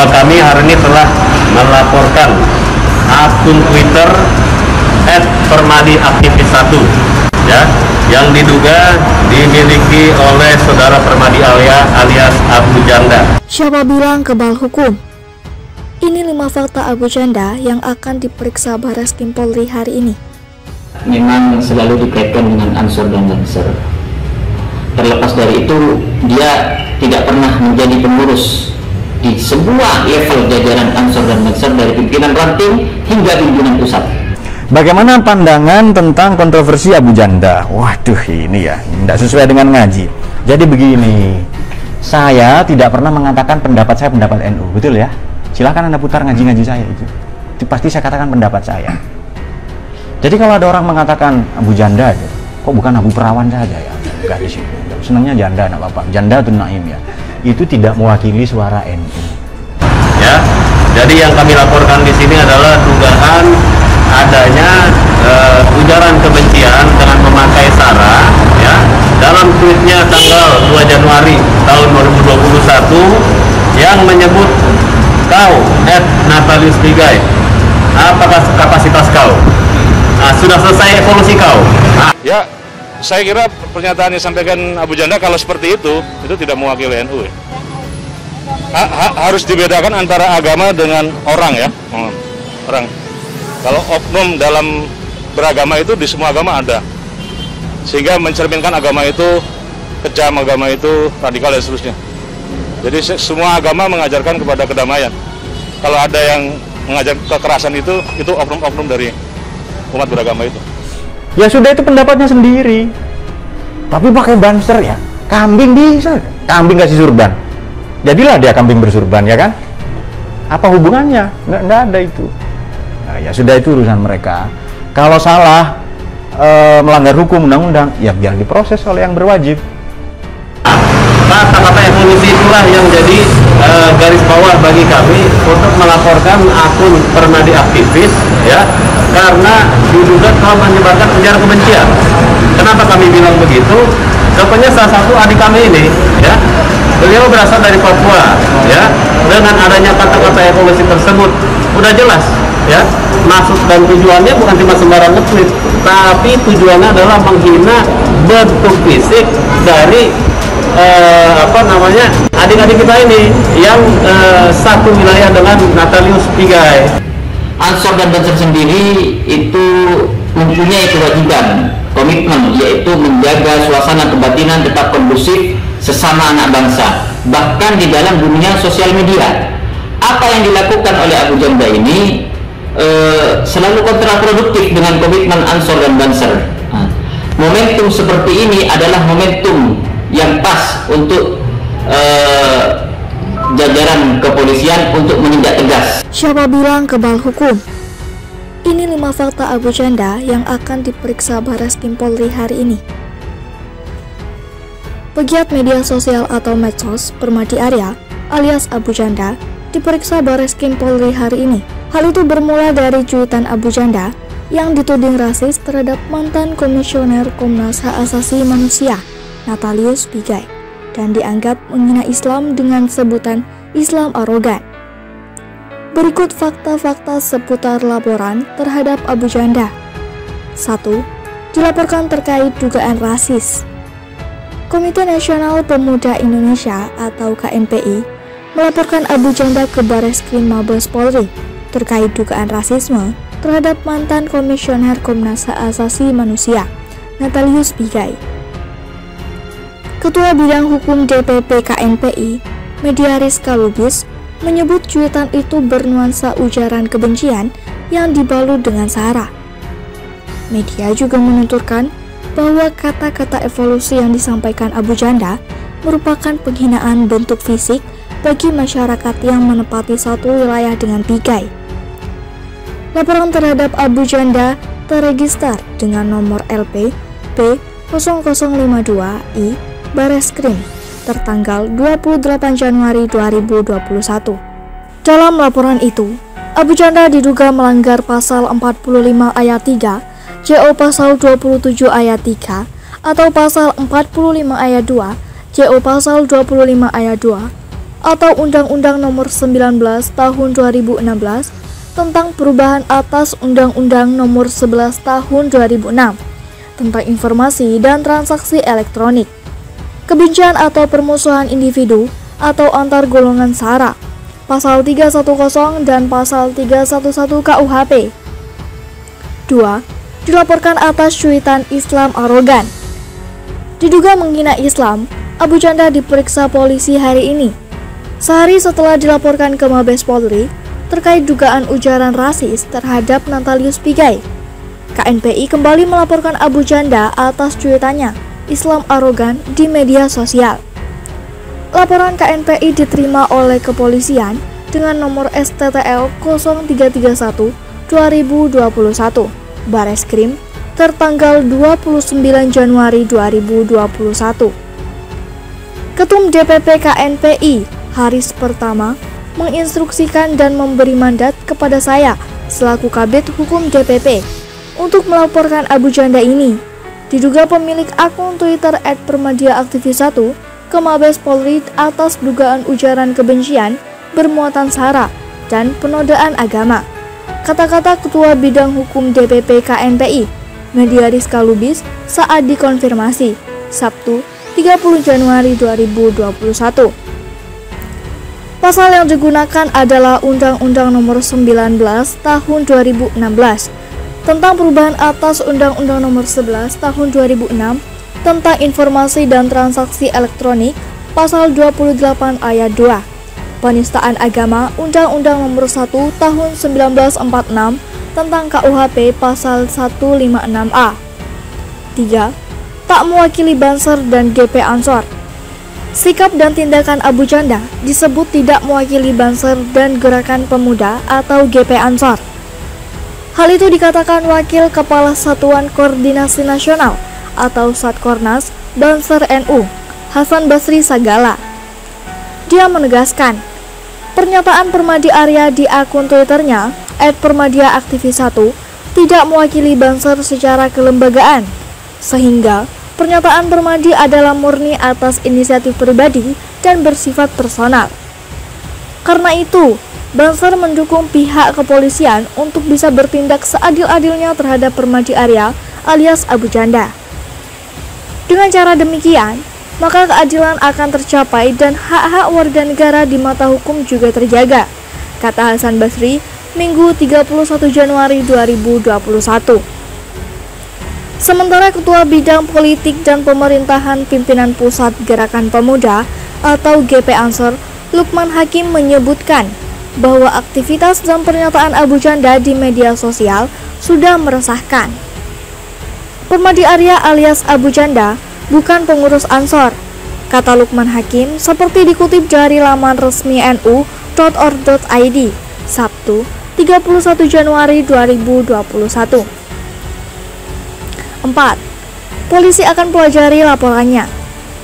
bahwa kami hari ini telah melaporkan akun Twitter @permadiaktivis1 ya, yang diduga dimiliki oleh saudara Permadi alias Abu Janda. Siapa bilang kebal hukum? Ini 5 fakta Abu Janda yang akan diperiksa Barreskrim Polri hari ini. Memang selalu dikaitkan dengan Ansor dan Banser. Terlepas dari itu, dia tidak pernah menjadi pengurus di sebuah level jajaran Ansor dan Banser, dari pimpinan ranting hingga pimpinan pusat. Bagaimana pandangan tentang kontroversi Abu Janda? Waduh, ini ya tidak sesuai dengan ngaji. Jadi begini, saya tidak pernah mengatakan pendapat saya pendapat NU, betul ya? Silahkan Anda putar ngaji-ngaji saya itu pasti saya katakan pendapat saya. Jadi kalau ada orang mengatakan Abu Janda aja, kok bukan Abu Perawan saja ya? Enggak di sini. Senangnya Janda, enggak apa-apa. Janda tuh Naim ya. Itu tidak mewakili suara NU. Ya, jadi yang kami laporkan di sini adalah dugaan adanya ujaran kebencian dengan memakai sara ya, dalam tweetnya tanggal 2 Januari tahun 2021 yang menyebut kau @Natalius Pigai, apakah kapasitas kau? Sudah selesai evolusi kau? Ya, saya kira pernyataan yang disampaikan Abu Janda kalau seperti itu tidak mewakili NU ya. Harus dibedakan antara agama dengan orang ya, orang. Kalau oknum dalam beragama itu di semua agama ada, sehingga mencerminkan agama itu kejam, agama itu radikal dan seterusnya. Jadi semua agama mengajarkan kepada kedamaian. Kalau ada yang mengajar kekerasan itu oknum-oknum dari umat beragama itu. Ya sudah, itu pendapatnya sendiri. Tapi pakai banser ya, kambing bisa, kambing kasih surban. Jadilah dia kambing bersurban ya kan? Apa hubungannya? Nggak ada itu. Nah, ya sudah, itu urusan mereka. Kalau salah melanggar hukum undang-undang, ya biar diproses oleh yang berwajib. Kata-kata evolusi itulah yang jadi garis bawah bagi kami untuk melaporkan akun Permadi Aktivis ya, karena diduga telah menyebarkan ujaran kebencian. Kenapa kami bilang begitu? Contohnya salah satu adik kami ini ya, beliau berasal dari Papua ya, dengan adanya kata-kata evolusi tersebut udah jelas ya, maksud dan tujuannya bukan cuma sembarang nge-tweet, tapi tujuannya adalah menghina bentuk fisik dari adik-adik kita ini yang satu wilayah dengan Natalius Pigai. Ansor dan Banser sendiri itu mempunyai kewajiban, komitmen, yaitu menjaga suasana kebatinan tetap kondusif sesama anak bangsa, bahkan di dalam dunia sosial media. Apa yang dilakukan oleh Abu Janda ini selalu kontraproduktif dengan komitmen Ansor dan Banser. Momentum seperti ini adalah momentum yang pas untuk jajaran kepolisian untuk menindak tegas. Siapa bilang kebal hukum? Ini 5 fakta Abu Janda yang akan diperiksa Barreskrim Polri hari ini. Pegiat media sosial atau medsos Permadi Arya alias Abu Janda diperiksa Barreskrim Polri hari ini. Hal itu bermula dari cuitan Abu Janda yang dituding rasis terhadap mantan Komisioner Komnas Hak Asasi Manusia Natalius Pigai dan dianggap menghina Islam dengan sebutan Islam arogan. Berikut fakta-fakta seputar laporan terhadap Abu Janda. 1. Dilaporkan terkait dugaan rasis. Komite Nasional Pemuda Indonesia atau KNPI melaporkan Abu Janda ke Barreskrim Mabes Polri terkait dugaan rasisme terhadap mantan Komisioner Komnas Hak Asasi Manusia Natalius Pigai. Ketua Bidang Hukum DPP KNPI, Mediaris Kalubis, menyebut cuitan itu bernuansa ujaran kebencian yang dibalut dengan sara. Media juga menuturkan bahwa kata-kata evolusi yang disampaikan Abu Janda merupakan penghinaan bentuk fisik bagi masyarakat yang menempati satu wilayah dengan Pigai. Laporan terhadap Abu Janda terregister dengan nomor LP P0052I Barreskrim tertanggal 28 Januari 2021. Dalam laporan itu, Abu Janda diduga melanggar pasal 45 ayat 3, JO pasal 27 ayat 3, atau pasal 45 ayat 2, JO pasal 25 ayat 2, atau Undang-Undang Nomor 19 Tahun 2016 tentang perubahan atas Undang-Undang Nomor 11 Tahun 2006 tentang informasi dan transaksi elektronik, kebencian atau permusuhan individu atau antar golongan SARA, Pasal 310 dan Pasal 311 KUHP. 2. Dilaporkan atas cuitan Islam arogan. Diduga menghina Islam, Abu Janda diperiksa polisi hari ini, sehari setelah dilaporkan ke Mabes Polri terkait dugaan ujaran rasis terhadap Natalius Pigai. KNPI kembali melaporkan Abu Janda atas cuitannya Islam arogan di media sosial. Laporan KNPI diterima oleh kepolisian dengan nomor STTL 0331 2021 Bareskrim tertanggal 29 Januari 2021. Ketum DPP KNPI Haris Pertama menginstruksikan dan memberi mandat kepada saya selaku Kabid Hukum DPP untuk melaporkan Abu Janda ini, diduga pemilik akun Twitter @permadiaaktivis1 ke Mabes Polri atas dugaan ujaran kebencian bermuatan SARA dan penodaan agama. Kata-kata Ketua Bidang Hukum DPP KNPI, Media Rizka Lubis, saat dikonfirmasi Sabtu 30 Januari 2021. Pasal yang digunakan adalah Undang-Undang Nomor 19 Tahun 2016 tentang perubahan atas Undang-Undang Nomor 11 Tahun 2006 tentang informasi dan transaksi elektronik, Pasal 28 Ayat 2, penistaan agama, Undang-Undang Nomor 1 Tahun 1946 tentang KUHP Pasal 156A. 3. Tak mewakili Banser dan GP Ansor. Sikap dan tindakan Abu Janda disebut tidak mewakili Banser dan Gerakan Pemuda atau GP Ansor. Hal itu dikatakan Wakil Kepala Satuan Koordinasi Nasional atau Satkornas Banser NU, Hasan Basri Sagala. Dia menegaskan, pernyataan Permadi Arya di akun Twitternya @permadiaaktivis1 tidak mewakili Banser secara kelembagaan, sehingga pernyataan Permadi adalah murni atas inisiatif pribadi dan bersifat personal. Karena itu, Banser mendukung pihak kepolisian untuk bisa bertindak seadil-adilnya terhadap Permadi Arya alias Abu Janda. Dengan cara demikian, maka keadilan akan tercapai dan hak-hak warga negara di mata hukum juga terjaga, kata Hasan Basri Minggu 31 Januari 2021. Sementara Ketua Bidang Politik dan Pemerintahan Pimpinan Pusat Gerakan Pemuda atau GP Ansor, Lukman Hakim menyebutkan bahwa aktivitas dan pernyataan Abu Janda di media sosial sudah meresahkan. Permadi Arya alias Abu Janda bukan pengurus Ansor, kata Lukman Hakim seperti dikutip dari laman resmi nu.org.id Sabtu 31 Januari 2021. 4. Polisi akan pelajari laporannya.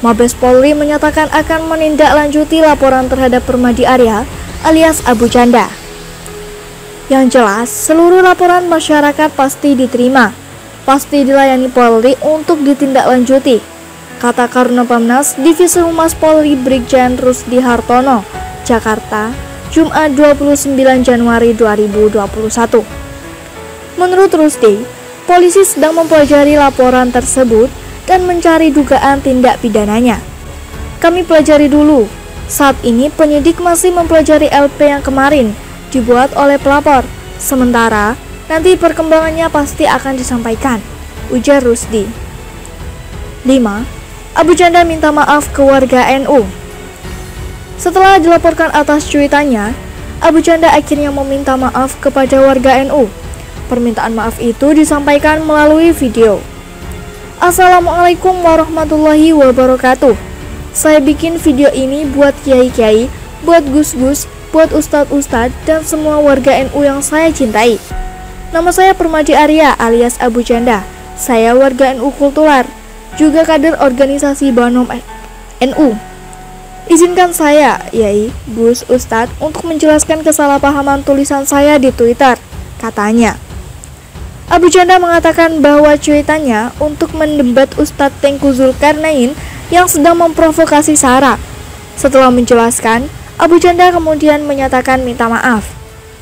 Mabes Polri menyatakan akan menindaklanjuti laporan terhadap Permadi Arya alias Abu Janda. Yang jelas, seluruh laporan masyarakat pasti diterima, pasti dilayani Polri untuk ditindaklanjuti, kata Karnopamnas Divisi Humas Polri Brigjen Rusdi Hartono, Jakarta, Jumat 29 Januari 2021. Menurut Rusdi, polisi sedang mempelajari laporan tersebut dan mencari dugaan tindak pidananya. Kami pelajari dulu. Saat ini penyidik masih mempelajari LP yang kemarin dibuat oleh pelapor. Sementara nanti perkembangannya pasti akan disampaikan, ujar Rusdi. 5. Abu Janda minta maaf ke warga NU. Setelah dilaporkan atas cuitannya, Abu Janda akhirnya meminta maaf kepada warga NU. Permintaan maaf itu disampaikan melalui video. Assalamualaikum warahmatullahi wabarakatuh. Saya bikin video ini buat kiai-kiai, buat gus-gus, buat ustadz-ustadz, dan semua warga NU yang saya cintai. Nama saya Permadi Arya alias Abu Janda. Saya warga NU Kultural, juga kader organisasi Banom NU. Izinkan saya, Yai, Gus, Ustadz, untuk menjelaskan kesalahpahaman tulisan saya di Twitter, katanya. Abu Janda mengatakan bahwa cuitannya untuk mendebat Ustadz Tengku Zulkarnain yang sedang memprovokasi SARA. Setelah menjelaskan, Abu Janda kemudian menyatakan minta maaf.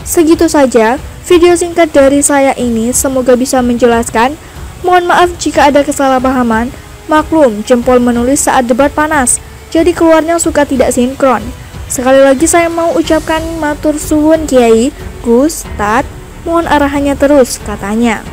Segitu saja video singkat dari saya ini, semoga bisa menjelaskan. Mohon maaf jika ada kesalahpahaman. Maklum, jempol menulis saat debat panas, jadi keluarnya suka tidak sinkron. Sekali lagi saya mau ucapkan matur suwun Kiai, Gus, Tat, mohon arahannya terus, katanya.